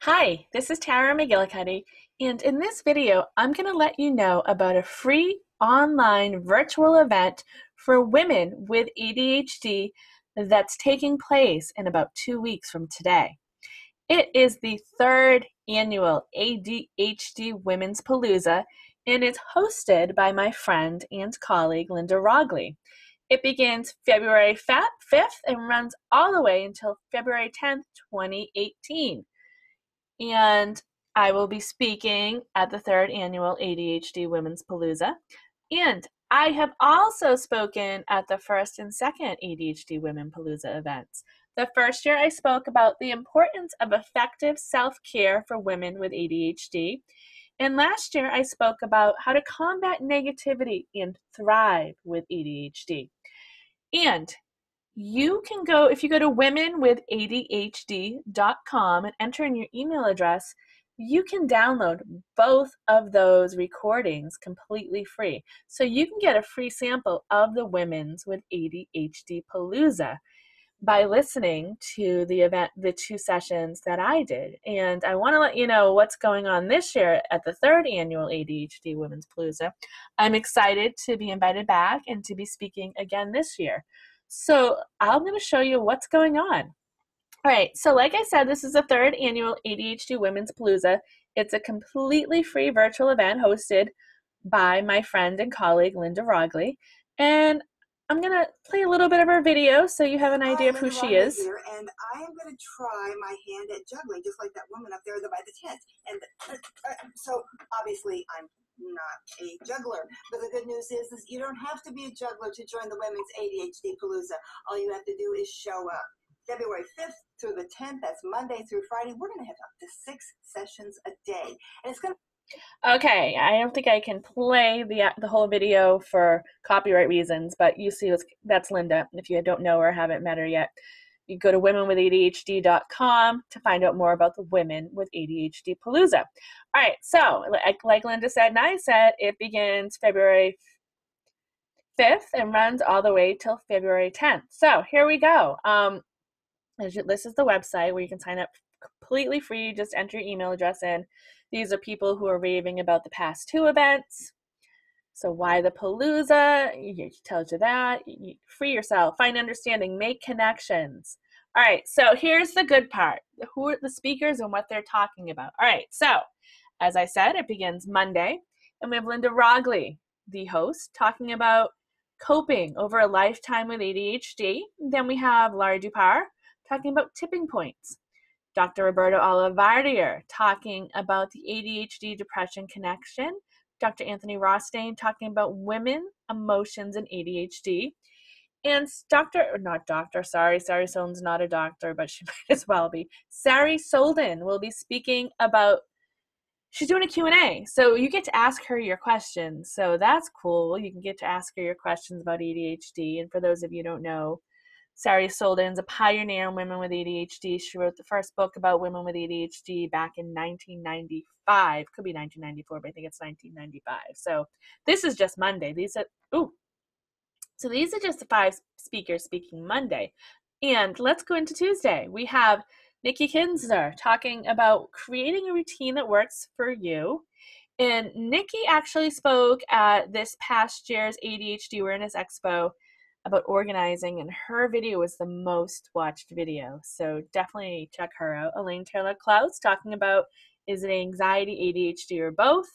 Hi, this is Tara McGillicuddy, and in this video, I'm going to let you know about a free online virtual event for women with ADHD that's taking place in about 2 weeks from today. It is the third annual ADHD Women's Palooza, and it's hosted by my friend and colleague, Linda Rowley. It begins February 5th and runs all the way until February 10th, 2018. And I will be speaking at the third annual ADHD Women's Palooza. And I have also spoken at the first and second ADHD Women Palooza events. The first year I spoke about the importance of effective self-care for women with ADHD. And last year I spoke about how to combat negativity and thrive with ADHD. And you can go, if you go to womenwithadhd.com and enter in your email address, you can download both of those recordings completely free. So you can get a free sample of the Women's with ADHD Palooza by listening to the event, the 2 sessions that I did. And I want to let you know what's going on this year at the third annual ADHD Women's Palooza. I'm excited to be invited back and to be speaking again this year. So I'm going to show you what's going on. All right, so like I said, this is the third annual ADHD Women's Palooza. It's a completely free virtual event hosted by my friend and colleague, Linda Rowley. And I'm going to play a little bit of her video so you have an idea of who she is. Here, and I am going to try my hand at juggling, just like that woman up there by the tent. And so obviously I'm not a juggler, but the good news is you don't have to be a juggler to join the Women's ADHD Palooza. All you have to do is show up. February 5th through the 10th, that's Monday through Friday. We're going to have up to 6 sessions a day. And it's going to Okay, I don't think I can play the whole video for copyright reasons, but you see that's Linda. If you don't know her or haven't met her yet, you go to womenwithadhd.com to find out more about the Women with ADHD Palooza. All right, so like Linda said and I said, it begins February 5th and runs all the way till February 10th. So here we go. This is the website where you can sign up completely free. Just enter your email address in. These are people who are raving about the past 2 events. So why the Palooza? It tells you that. You free yourself, find understanding, make connections. All right, so here's the good part. Who are the speakers and what they're talking about. All right, so as I said, it begins Monday, and we have Linda Rowley, the host, talking about coping over a lifetime with ADHD. Then we have Laurie Dupar talking about tipping points. Dr. Roberto Olivardia talking about the ADHD depression connection. Dr. Anthony Rostain talking about women, emotions, and ADHD. And Sari Solden's not a doctor, but she might as well be. Sari Solden will be speaking about, she's doing a Q&A. So you get to ask her your questions. So that's cool. You can get to ask her your questions about ADHD. And for those of you who don't know, Sari Solden's a pioneer in women with ADHD. She wrote the first book about women with ADHD back in 1995. Could be 1994, but I think it's 1995. So this is just Monday. These are just the 5 speakers speaking Monday. And let's go into Tuesday. We have Nikki Kinsler talking about creating a routine that works for you. And Nikki actually spoke at this past year's ADHD Awareness Expo about organizing, and her video was the most watched video. So definitely check her out. Elaine Taylor-Klaus talking about, is it anxiety, ADHD, or both?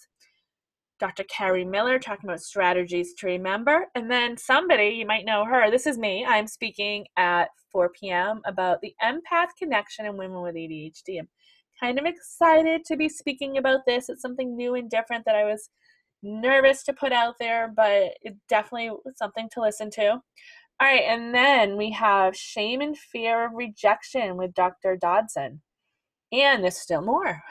Dr. Carrie Miller talking about strategies to remember. And then somebody, you might know her, this is me. I'm speaking at 4 p.m. about the empath connection in women with ADHD. I'm kind of excited to be speaking about this. It's something new and different that I was nervous to put out there, but it definitely was something to listen to. All right, and then we have Shame and Fear of Rejection with Dr. Dodson. And there's still more.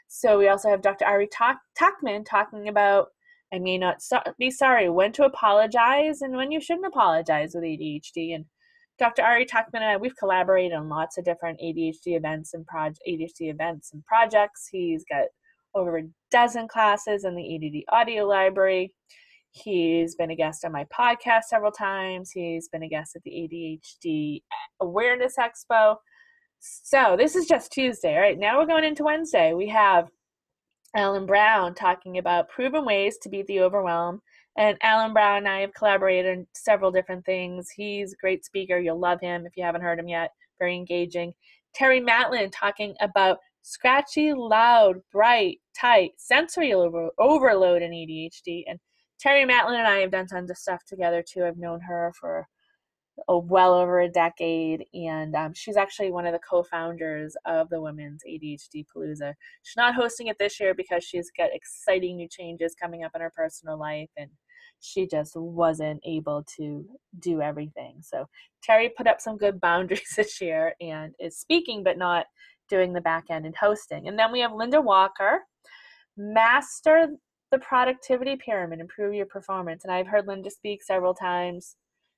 So we also have Dr. ReTalkckman talking about, I may not be sorry, when to apologize and when you shouldn't apologize with ADHD. And Dr. ReTalkckman and I, we've collaborated on lots of different ADHD events and projects. He's got over a dozen classes in the ADD audio library. He's been a guest on my podcast several times. He's been a guest at the ADHD Awareness Expo. So this is just Tuesday. All right, now we're going into Wednesday. We have Alan Brown talking about proven ways to beat the overwhelm. And Alan Brown and I have collaborated on several different things. He's a great speaker. You'll love him if you haven't heard him yet. Very engaging. Terry Matlin talking about scratchy, loud, bright, tight, sensory overload in ADHD. And Terry Matlin and I have done tons of stuff together too. I've known her for well over a decade, and she's actually one of the co-founders of the Women's ADHD Palooza. She's not hosting it this year because she's got exciting new changes coming up in her personal life, and she just wasn't able to do everything. So Terry put up some good boundaries this year and is speaking but not doing the back end and hosting. And then we have Linda Walker, Master the Productivity Pyramid, Improve Your Performance. And I've heard Linda speak several times.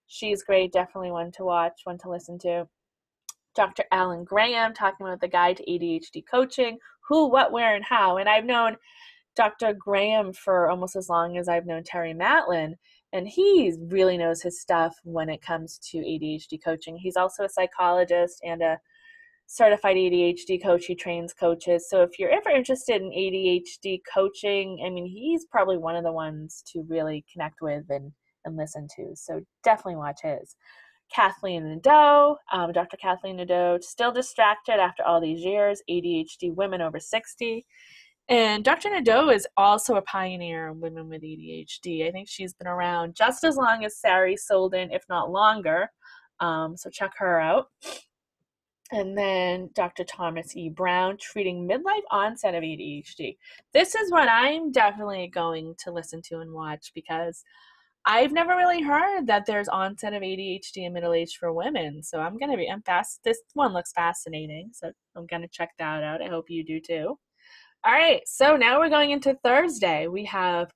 She's great, definitely one to watch, one to listen to. Dr. Alan Graham talking about the guide to ADHD coaching, who, what, where, and how. And I've known Dr. Graham for almost as long as I've known Terry Matlin, and he really knows his stuff when it comes to ADHD coaching. He's also a psychologist and a certified ADHD coach. He trains coaches. So if you're ever interested in ADHD coaching, I mean, he's probably one of the ones to really connect with and listen to. So definitely watch his. Kathleen Nadeau, Dr. Kathleen Nadeau, still distracted after all these years, ADHD women over 60. And Dr. Nadeau is also a pioneer in women with ADHD. I think she's been around just as long as Sari Solden, if not longer. So check her out. And then Dr. Thomas E. Brown, treating midlife onset of ADHD. This is what I'm definitely going to listen to and watch, because I've never really heard that there's onset of ADHD in middle age for women. So I'm fast. This one looks fascinating. So I'm going to check that out. I hope you do too. All right. So now we're going into Thursday. We have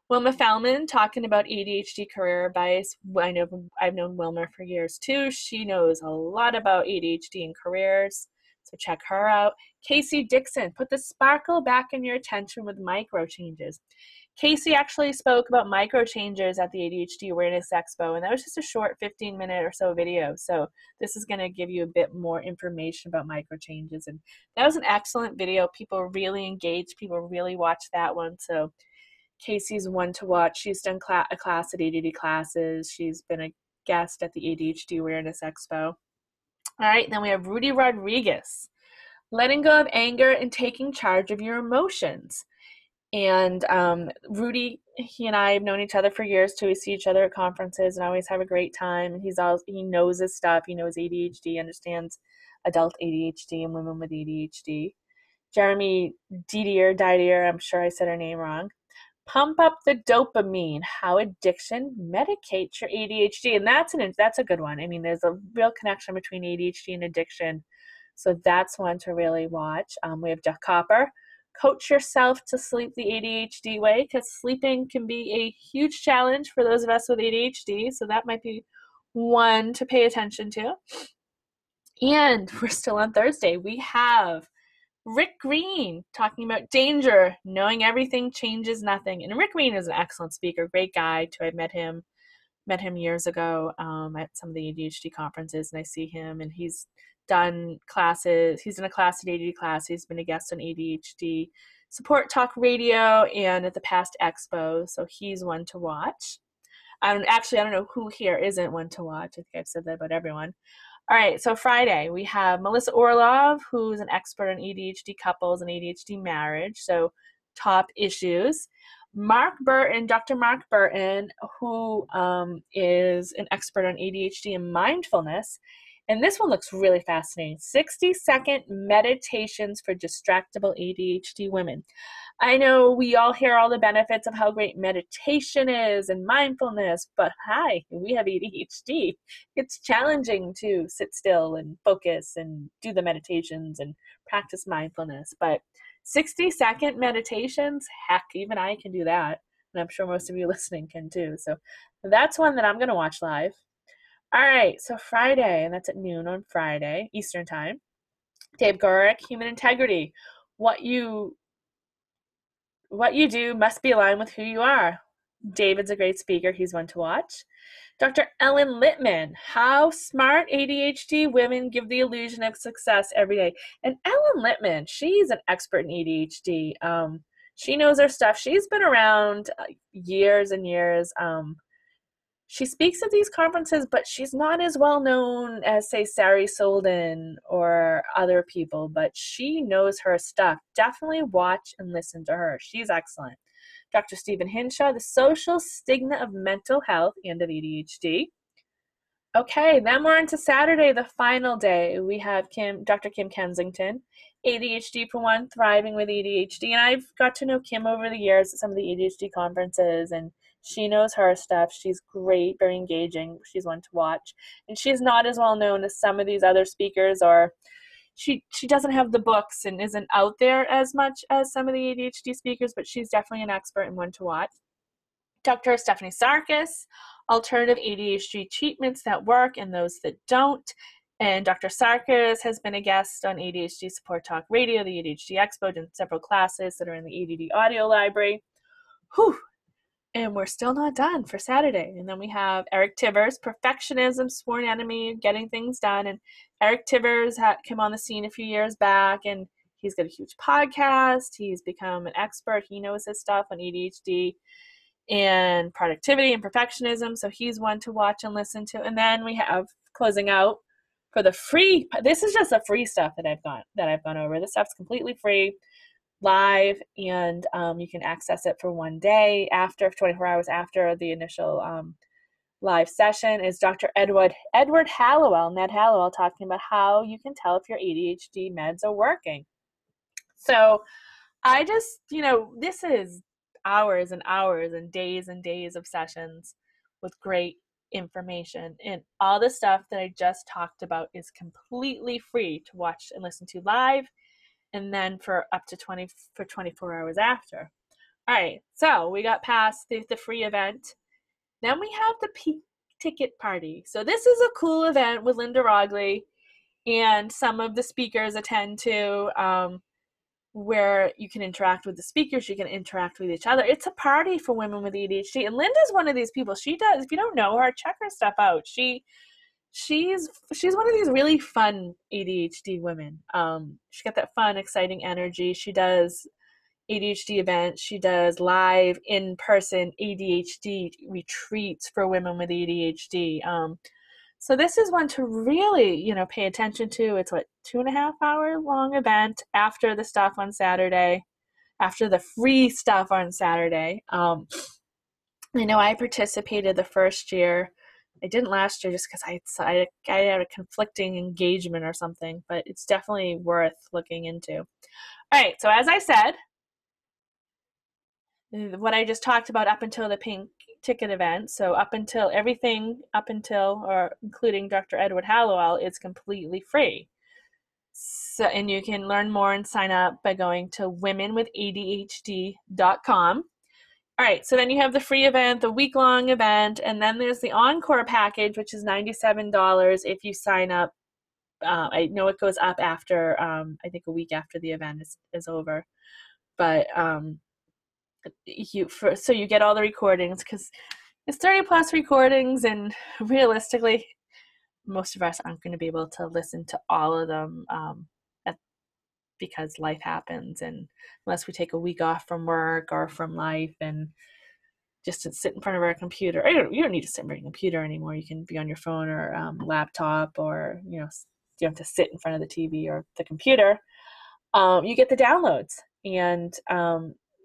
Wilma Fellman talking about ADHD career advice. I've known Wilma for years too. She knows a lot about ADHD and careers. So check her out. Casey Dixon, put the sparkle back in your attention with micro changes. Casey actually spoke about micro changes at the ADHD Awareness Expo, and that was just a short 15-minute or so video. So this is going to give you a bit more information about micro changes. And that was an excellent video. People really engaged. People really watched that one. So Casey's one to watch. She's done a class at ADD classes. She's been a guest at the ADHD Awareness Expo. All right, then we have Rudy Rodriguez, letting go of anger and taking charge of your emotions. And Rudy, he and I have known each other for years too. We see each other at conferences and always have a great time. And he knows his stuff. He knows ADHD, understands adult ADHD and women with ADHD. Jeremy Didier, I'm sure I said her name wrong. Pump up the dopamine, how addiction medicates your ADHD. And that's a good one. I mean, there's a real connection between ADHD and addiction. So that's one to really watch. We have Jeff Copper. Coach yourself to sleep the ADHD way, because sleeping can be a huge challenge for those of us with ADHD. So that might be one to pay attention to. And we're still on Thursday. We have Rick Green talking about danger, knowing everything changes nothing. And Rick Green is an excellent speaker, great guy too. I met him years ago at some of the ADHD conferences, and I see him, and he's done classes. He's in a class at ADHD class. He's been a guest on ADHD Support Talk Radio and at the past expo. So he's one to watch. I don't know who here isn't one to watch. I think I've said that about everyone. All right, so Friday, we have Melissa Orlov, who's an expert on ADHD couples and ADHD marriage, so top issues. Dr. Mark Burton, who is an expert on ADHD and mindfulness. And this one looks really fascinating. 60-second meditations for distractible ADHD women. I know we all hear all the benefits of how great meditation is and mindfulness, but hi, we have ADHD. It's challenging to sit still and focus and do the meditations and practice mindfulness. But 60-second meditations, heck, even I can do that. And I'm sure most of you listening can too. So that's one that I'm going to watch live. All right, so Friday, and that's at noon on Friday, Eastern Time. Dave Gorick, Human Integrity. What you do must be aligned with who you are. David's a great speaker. He's one to watch. Dr. Ellen Littman, how smart ADHD women give the illusion of success every day. And Ellen Littman, she's an expert in ADHD. She knows her stuff. She's been around years and years. She speaks at these conferences, but she's not as well known as, say, Sari Solden or other people, but she knows her stuff. Definitely watch and listen to her. She's excellent. Dr. Stephen Hinshaw, the social stigma of mental health and of ADHD. Okay, then we're into Saturday, the final day. We have Dr. Kim Kensington, ADHD for One, Thriving with ADHD. And I've got to know Kim over the years at some of the ADHD conferences, and she knows her stuff. She's great, very engaging. She's one to watch. And she's not as well known as some of these other speakers, or she doesn't have the books and isn't out there as much as some of the ADHD speakers, but she's definitely an expert and one to watch. Dr. Stephanie Sarkis, alternative ADHD treatments that work and those that don't. And Dr. Sarkis has been a guest on ADHD Support Talk Radio, the ADHD Expo, and several classes that are in the ADD audio library. Whew. And we're still not done for Saturday. And then we have Eric Tivers, Perfectionism, Sworn Enemy, Getting Things Done. And Eric Tivers came on the scene a few years back, and he's got a huge podcast. He's become an expert. He knows his stuff on ADHD and productivity and perfectionism. So he's one to watch and listen to. And then we have, closing out, for the free, this is just the free stuff that I've gone over. This stuff's completely free, live, and you can access it for one day after 24 hours after the initial live session. Is Dr. Edward Hallowell, Ned Hallowell, talking about how you can tell if your ADHD meds are working. So I just, this is hours and hours and days of sessions with great information, and all the stuff that I just talked about is completely free to watch and listen to live, and then for up to 24 hours after. All right, so we got past the free event. Then we have the pink ticket party. So this is a cool event with Linda Rowley, and some of the speakers attend to, where you can interact with the speakers, you can interact with each other. It's a party for women with ADHD, and Linda's one of these people. She does, if you don't know her, check her stuff out. She's one of these really fun ADHD women. She got that fun, exciting energy. She does ADHD events. She does live in-person ADHD retreats for women with ADHD. So this is one to really, pay attention to. It's 2.5 hour long event after the stuff on Saturday, after the free stuff on Saturday. I know I participated the first year. I didn't last year just because I had a conflicting engagement or something, but it's definitely worth looking into. All right, so as I said, what I just talked about up until the pink ticket event, so everything up until or including Dr. Edward Hallowell is completely free. So, and you can learn more and sign up by going to womenwithadhd.com. All right, so then you have the free event, the week-long event, and then there's the encore package, which is $97 if you sign up. I know it goes up after, I think a week after the event is over, but so you get all the recordings, because it's 30 plus recordings, and realistically most of us aren't going to be able to listen to all of them because life happens, and unless we take a week off from work or from life and just to sit in front of our computer. You don't need to sit in front of your computer anymore. You can be on your phone or laptop, or you don't have to sit in front of the TV or the computer. You get the downloads, and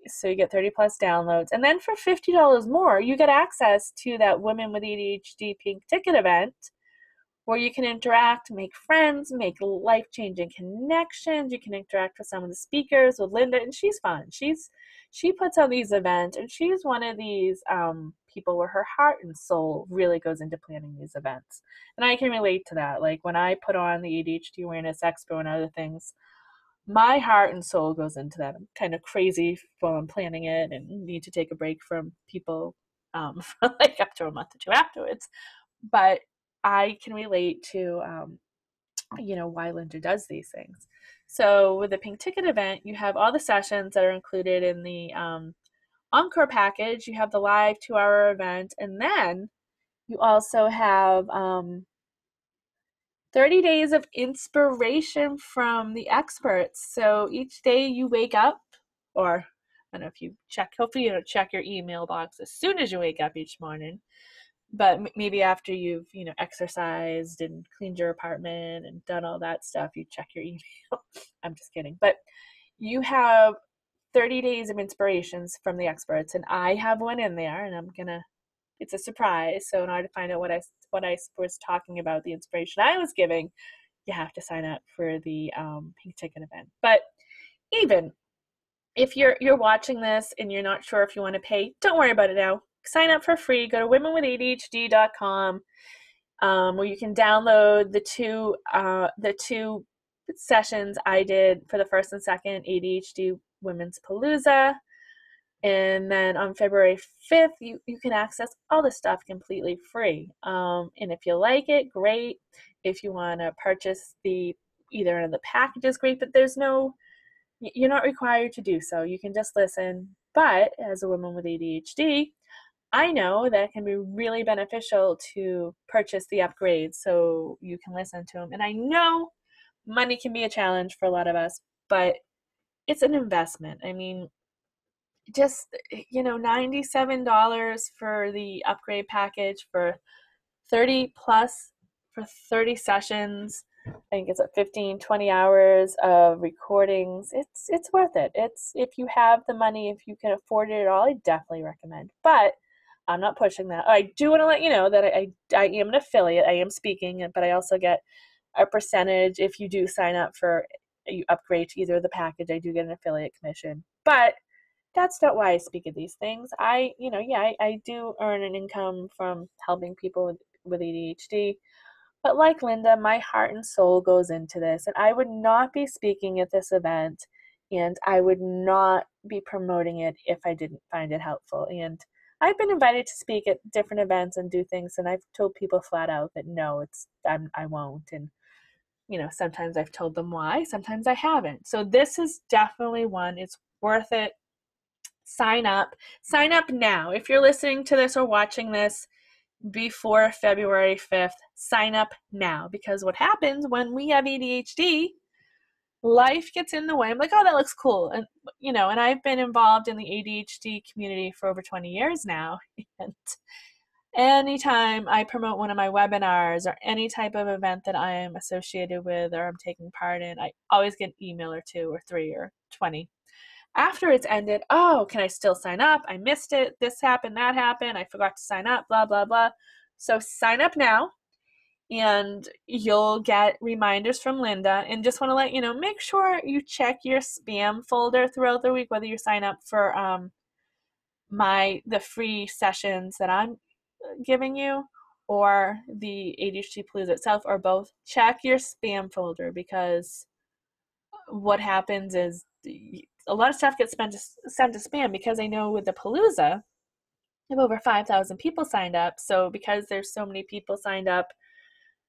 so you get 30 plus downloads, and then for $50 more, you get access to that Women with ADHD Pink Ticket event, where you can interact, make friends, make life-changing connections. You can interact with some of the speakers, with Linda, and she's fun. She puts on these events, and she's one of these people where her heart and soul really goes into planning these events. And I can relate to that. Like when I put on the ADHD Awareness Expo and other things, my heart and soul goes into that. I'm kind of crazy while I'm planning it and need to take a break from people for like up to a month or two afterwards. But I can relate to, why Linda does these things. So with the Pink Ticket event, you have all the sessions that are included in the encore package, you have the live 2-hour event, and then you also have 30 days of inspiration from the experts. So each day you wake up, or I don't know if you check, hopefully you don't check your email box as soon as you wake up each morning, but maybe after you've, exercised and cleaned your apartment and done all that stuff, you check your email. I'm just kidding. But you have 30 days of inspirations from the experts, and I have one in there, and it's a surprise. So in order to find out what I was talking about, the inspiration I was giving, you have to sign up for the pink ticket event. But even if you're watching this and you're not sure if you want to pay, don't worry about it now. Sign up for free. Go to womenwithadhd.com, where you can download the two sessions I did for the first and second ADHD Women's Palooza. And then on February 5th, you can access all this stuff completely free. And if you like it, great. If you want to purchase either of the packages, great. But you're not required to do so. You can just listen. But as a woman with ADHD, I know that it can be really beneficial to purchase the upgrades so you can listen to them. And I know money can be a challenge for a lot of us, but it's an investment. I mean, just, $97 for the upgrade package for 30 plus for 30 sessions. I think it's 15, 20 hours of recordings. It's worth it. If you have the money, if you can afford it at all, I definitely recommend. But I'm not pushing that. I do want to let you know that I am an affiliate. I am speaking, but I also get a percentage if you do sign up you upgrade to either of the package. I do get an affiliate commission. But that's not why I speak of these things. I do earn an income from helping people with ADHD. But like Linda, my heart and soul goes into this, and I would not be speaking at this event, and I would not be promoting it if I didn't find it helpful. And I've been invited to speak at different events and do things, and I've told people flat out that no, I won't. And sometimes I've told them why, sometimes I haven't. So this is definitely one. It's worth it. Sign up now. If you're listening to this or watching this before February 5th, sign up now, because what happens when we have ADHD, life gets in the way. I'm like, oh, that looks cool. And, and I've been involved in the ADHD community for over 20 years now. And anytime I promote one of my webinars or any type of event that I am associated with or I'm taking part in, I always get an email or 2 or 3 or 20 after it's ended. Oh, can I still sign up? I missed it. This happened, that happened. I forgot to sign up, blah, blah, blah. So sign up now, and you'll get reminders from Linda. And just want to let you know, make sure you check your spam folder throughout the week, whether you sign up for the free sessions that I'm giving you or the ADHD Palooza itself, or both. Check your spam folder, because what happens is a lot of stuff gets sent to spam, because I know with the Palooza, I have over 5,000 people signed up. So because there's so many people signed up,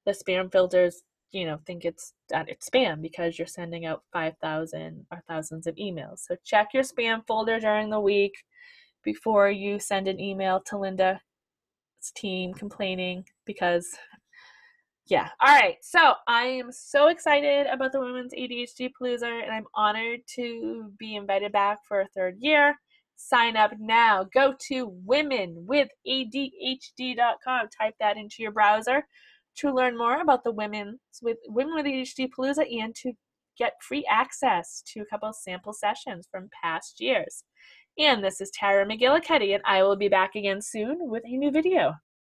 the spam filters, think it's spam, because you're sending out 5,000 or thousands of emails. So check your spam folder during the week before you send an email to Linda's team complaining, because yeah. All right. So I am so excited about the Women's ADHD Palooza, and I'm honored to be invited back for a 3rd year. Sign up now. Go to womenwithadhd.com. Type that into your browser to learn more about the Women with ADHD Palooza, and to get free access to a couple of sample sessions from past years. And this is Tara McGillicuddy, and I will be back again soon with a new video.